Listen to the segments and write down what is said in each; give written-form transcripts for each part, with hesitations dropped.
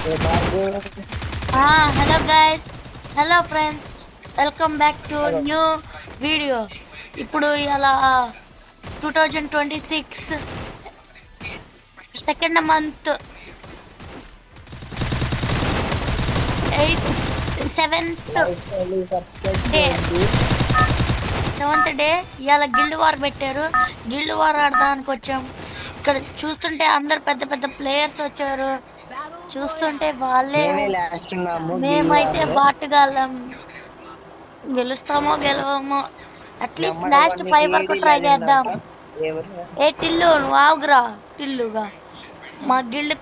Hello guys, hello friends, welcome back to new video. ఇప్పుడు ఇలా 2026 second month 7th day ఇవాళ guild war పెట్టారు. Guild war ఆడడానికి వచ్చాం. ఇక్కడ చూస్తుంటే అందరు పెద్ద పెద్ద ప్లేయర్స్ వచ్చారు. చూస్తుంటే వాళ్ళే మేమైతే బాటగాళ్ళం. గెలుస్తామో గెలవమో, అట్లీస్ట్ లాస్ట్ 5 వరకు ట్రై చేద్దాం. ఏ టిల్లు నువ్వు ఆగురా. టిల్లుగా మా గిల్డ్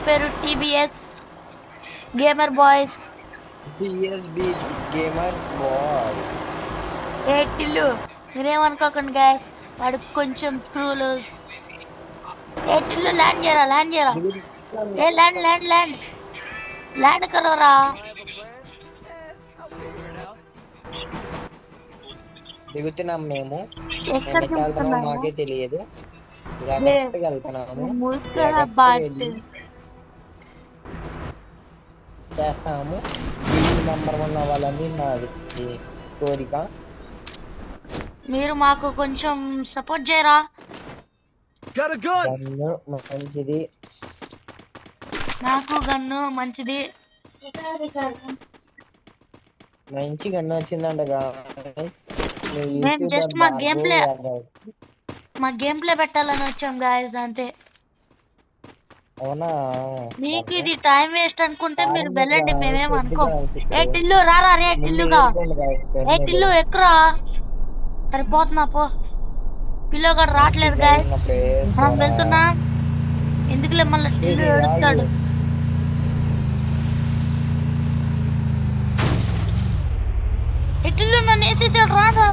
పేరు టీబీఎస్ గేమర్ బాయ్స్. ఏ టిల్లు మీరేమనుకోకండి గ్యాస్, వాడికి కొంచెం స్క్రూలు. ఏ టిల్లు ల్యాండ్ చేయరా. ఏ ల్యాండ్ కరోరా. దిగుతున్నాం మేము. మాకే తెలియదు. చేస్తాము. నంబర్ 1 అవ్వాలని నాది కోరిక. మీరు మాకు కొంచెం సపోర్ట్ చేయరా. మంచిది, నాకు గన్ను మంచిది. మంచి గన్ను వచ్చిందంట. మేము జస్ట్ మా గేమ్ ప్లే పెట్టాలని వచ్చాం గాయస్, అంతే. అవునా? మీకు ఇది టైం వేస్ట్ అనుకుంటే మీరు వెళ్ళండి, మేమేం అనుకోం. ఏ టిల్లు రారా. రే టిల్లుగా, ఏ టిల్లు ఎక్కురా. సరిపోతున్నా పో. పిల్లగాడు రావట్లేదు గాయస్, మనం వెళ్తున్నా. ఎందుకులే మళ్ళీ టిల్లు ఏడుస్తాడు. ఏ టిల్లు నన్ను వేసేసాడు. రారా.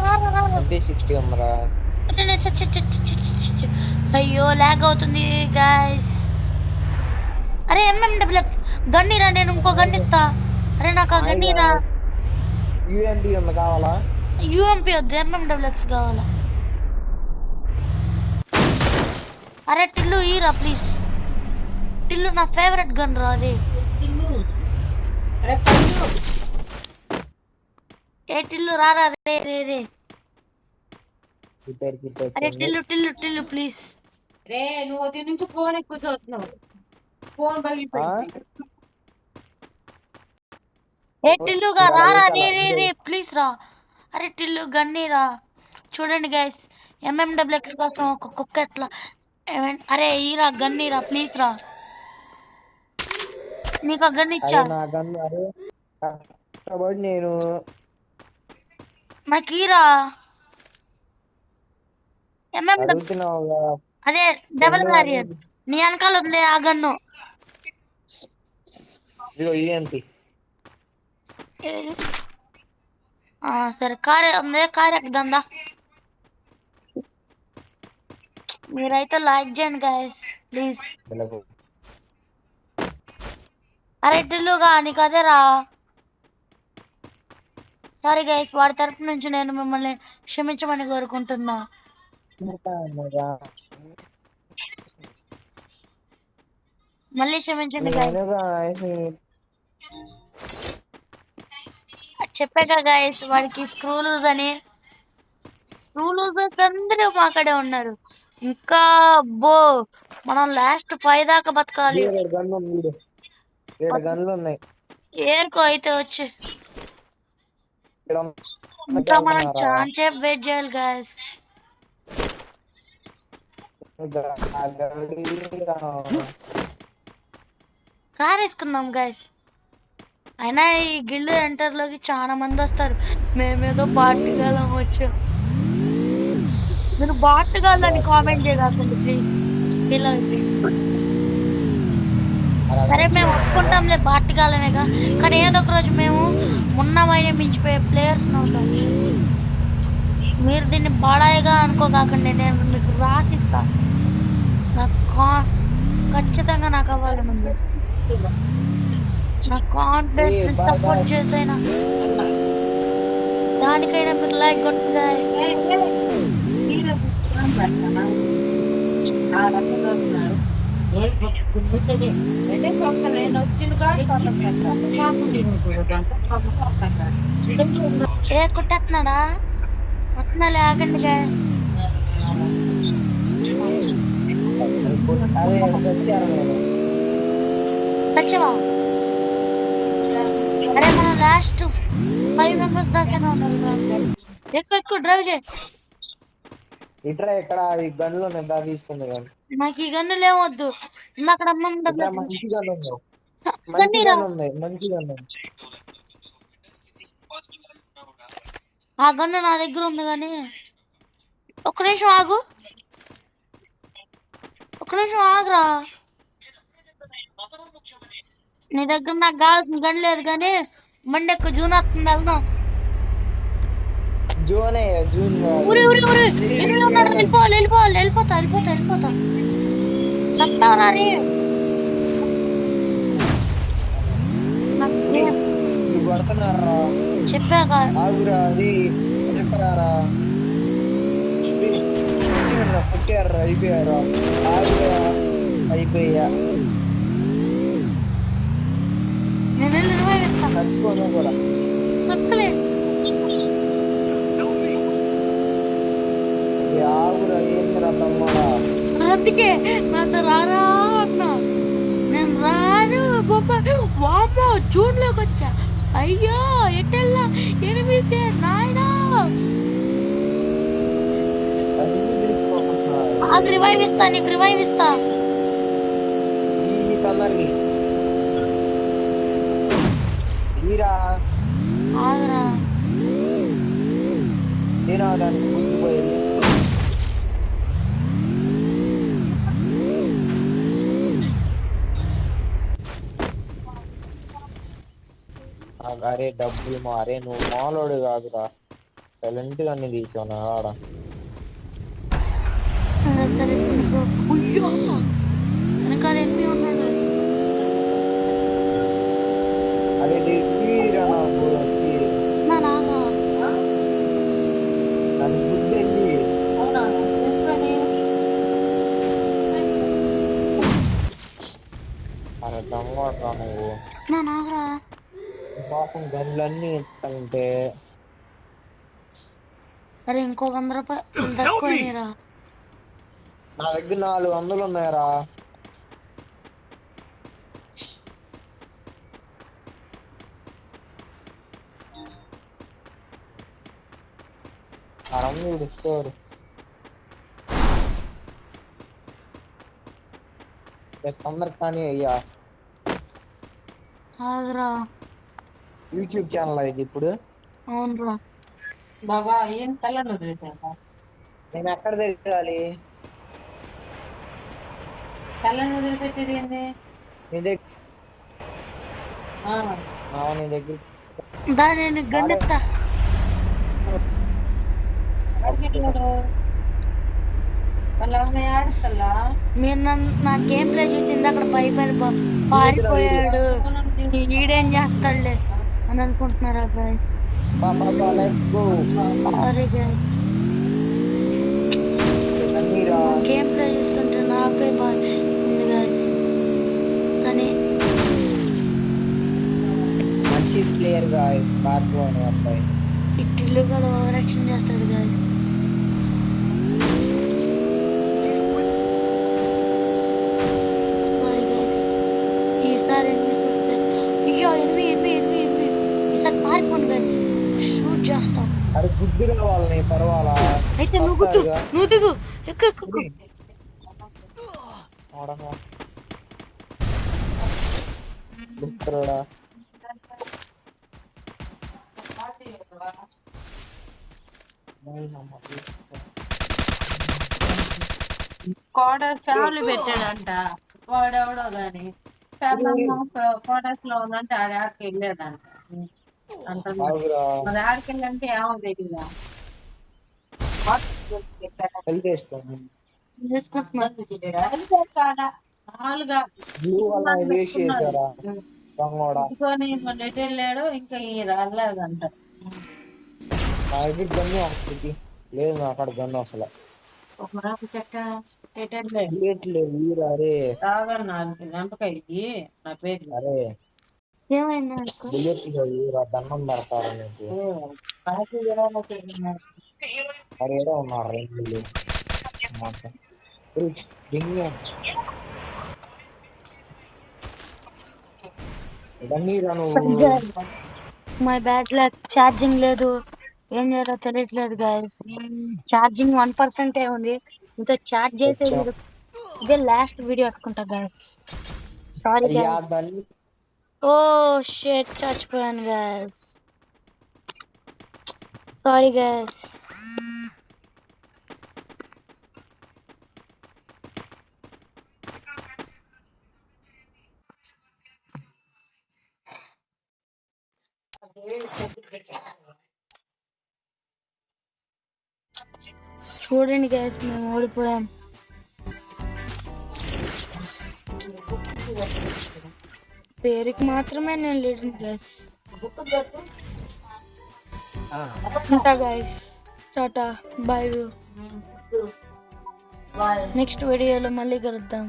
అయ్యో లాగ్ అవుతుంది గాయస్. అరే ఎంఎండబ్ల్యూఎక్స్ గన్నీరా, నేను ఇంకో గన్ ఇస్తా. అరే నాకు ఆ గన్నీరా. యూఎంపీ వద్దు, ఎంఎండబ్ల్యూఎక్స్ కావాలా. అరే టిల్లు ఈరా ప్లీజ్. టిల్లు నా ఫేవరెట్ గన్ రా. అదే ఏ టిల్లు రారా. రే అరే టిల్లు ప్లీజ్. రే నువ్వు దీని నుంచి ఫోన్ ఎక్కువ చూస్తున్నావు. ఫోన్ పగిలిపోయింది. ఏ టిల్లుగా రారా. రే ప్లీజ్ రా. అరే టిల్లు గన్నీరా. చూడండి గైస్, ఎంఎండబ్ల్యూఎక్స్ కోసం ఒక కుక్క ఎట్లా. అరే ఈరా గన్నీరా ప్లీజ్ రా. నీకు ఆ గన్ ఇచ్చా. నేను నాకు ఈరా. అదే డబల్ వారియర్ నీ వెనకాల ఉంది ఆ గన్ను. సరే కార్ ఉంది, కార్ ఎక్కుదా. మీరైతే లైక్ చేయండి గైస్ ప్లీజ్. అరే టిల్లుగా నీకు అదే రా. సారీ గైస్, వాడి తరపు నుంచి నేను మిమ్మల్ని క్షమించమని కోరుకుంటున్నా. మళ్ళీ క్షమించండి గైస్. చెప్పాక గైస్, వాడికి స్క్రూ లూజ్ అని. స్క్రూ లూజర్స్ అందరూ మాకడే ఉన్నారు. ఇంకా మనం లాస్ట్ 5 దాకా బతకాలి. ఏరుకో అయితే వచ్చి. ఇంకా మనం ఛాన్స్ వెయిట్ చేయాలి గైస్. కార్ వేసుకుందాం గైస్. అయినా ఈ గిల్డ్ ఎంటర్ లోకి చాలా మంది వస్తారు. మేమేదో బాటుగాలం వచ్చాం. మీరు బాటుగాలని కామెంట్ చేయకండి ప్లీజ్ పిల్లలకి. సరే మేము ఒప్పుకుంటాంలే బాటుగాలమేగా, కానీ ఏదో ఒక రోజు మేము ఉన్నమైన మించిపోయే ప్లేయర్స్ అవుతాం. మీరు దీన్ని బాడాయిగా అనుకోకాకండి, నేను మీకు రాసిస్తా. నాకు ఖచ్చితంగా నాకు అవ్వాలని ఉంది. నా కాన్ఫిడెన్స్ ని సపోర్ట్ చేసైనా దానికైనా మీరు లైక్ కొట్టుగా. అయితే చొక్క నేను వచ్చిన కాదు ఏ కుట్టేస్తున్నాడా? వస్తున్నాలే ఆగండి guys. అదే వచ్చారు నేను. వచ్చావా? అరే మనం లాస్ట్ 5 మెంబర్స్ దాకానే ఉన్నాం. ఎక్కువ డ్రైవ్ చేయి. ఇట్రా ఎక్కడ ఈ గన్లు నిద్ర తీసుకుంది కానీ నాకు ఈ గన్నులు ఏమొద్దు. అక్కడ అమ్మ ఇట్రా మంచి గన్ ఉంది. మంచి గన్నీరా. గన్ ఉంది. మంచి గన్ ఉంది. ఆ గన్ను నా దగ్గర ఉంది కానీ ఒక్క నిమిషం ఆగు. ఒక్క నిమిషం ఆగురా. నీ దగ్గర నాకు కావాల్సిన గన్ లేదు కానీ మండి ఎక్కువ జూన్ వస్తుంది వెళ్దాం. జూనే జూన్ ఊరి ఊరి ఊరి ఎనిమిది ఉన్నాడు. వెళ్ళిపోవాలి వెళ్ళిపోవాలి వెళ్ళిపోతా వెళ్ళిపోతా వెళ్ళిపోతా. సత్తావరా రే. కొడుతున్నారా? చెప్పాక ఆగురా అది చెప్పరారా? పుట్టారా అయిపోయారా? ఆగురా అయిపోయా. నేను వెళ్ళి రివైవ్ ఇస్తాను. చచ్చిపోను కూడా. చెప్పలేదు. ఆగురా ఏందిరా తమ్ముడా? అందుకే నాతో రారా అన్నా. నేను రాను బాబా. వామ్మో జూన్ లోకి వచ్చా. అయ్యో ఎట్టెల్లా ఎనిమిది నాయనా. ఆగు రివైవ్ ఇస్తా నీకు రివైవ్ ఇస్తా. ఈ తొందరకి ఈరా ఆగురా. నేను దానికి గుర్తుపోయింది. అరే డబ్బులు అరే నువ్వు మాలోడు కాదురా. సైలెంట్ గా అన్ని తీసుకోనా ఆడ. సరే అయ్యో వెనకాల ఎనిమిది ఉన్నాడు. అరే డిగ్రీరా నాకు వచ్చి నా నాగా నన్ను గుర్తెళ్ళి అరే దమ్మరా నువ్వు. నా నాగరా. పాపం గన్లన్నీ ఎత్తాలంటే అరే ఇంకో 100 రూపాయలు తక్కువరా. నా దగ్గర 400 ఉన్నాయరా. అరవై స్టోర్ తొందర కానీ అయ్యా. ఆగరా. యూట్యూబ్ ఛానల్ ఇది ఇప్పుడు. అవునరా బాబా ఏం కలర్ వదిలేసా నేను ఎక్కడ తిరగాలి? కళ్ళను వదిలిపెట్టేది ఏంది? నీ దగ్గర నీ దగ్గర దాని గన్నెత్తా. వాళ్ళ అమ్మాయి ఆడుస్తల్లా మీరు నా గేమ్ ప్లే చూసింది అక్కడ పైన పారిపోయాడు. ఈడేం చేస్తాడులే అని అనుకుంటున్నారా గైస్? అరే గైస్ గేమ్ ప్లే చూస్తుంటే నాకే బాగుంది గైస్. కానీ మంచి ప్లేయర్ గాయ్స్. పార్ట్ అబ్బాయి ఇట్లు కూడా ఓవర్ యాక్షన్ చేస్తాడు గైస్. Sorry guys. ఈసారి ఎనిమిది వస్తే అయ్యో ఎనిమిది ఈసారి పారిపోండి గైస్. షూట్ చేస్తాం. అరే గుద్దురా వాళ్ళని పర్వాలా. అయితే నువ్వు దిగు ఎక్కు ఎక్కు. గుర్తురా కోడర్ చాలు పెట్టాడంట వాడెవడో గాని కోడర్స్ లో ఉందంటే ఆడికి వెళ్ళాడంట. మరి ఆడికి వెళ్ళంటే ఏమో తెలియదా? ఇదికొని మొన్న ఎటు వెళ్ళాడు ఇంకా ఈ రాలేదంట. గన్ను ఒకటి లేదు అక్కడ గన్ను అసలు. ఒక మరాకు చెక్క బుల్లెట్ లేవు అరే రాగా నా వెంపకాయకి నా పేరు అరే ఏమైంది బుల్లెట్ లేవు దండం పెడతారా నీకు అరే ఏదో ఉన్నారు రైతులు ఇవన్నీ నువ్వు మై బ్యాడ్ లక్ ఛార్జింగ్ లేదు, ఏం చేయాలో తెలియట్లేదు గైస్. ఛార్జింగ్ 1% ఉంది, ఇంత ఛార్జ్ చేసేది ఇదే లాస్ట్ వీడియో అనుకుంటా గైస్. సారీ అయ్యా గైస్. దాన్ని ఓ షిట్, చచ్చిపోయాను గైస్. Sorry guys. చూడండి గైస్, మేము ఓడిపోయాం. పేరుకి మాత్రమే నేను లీడర్ గైస్. ఉంటా గైస్, టాటా, బాయ్. నెక్స్ట్ వీడియోలో మళ్ళీ కలుద్దాం.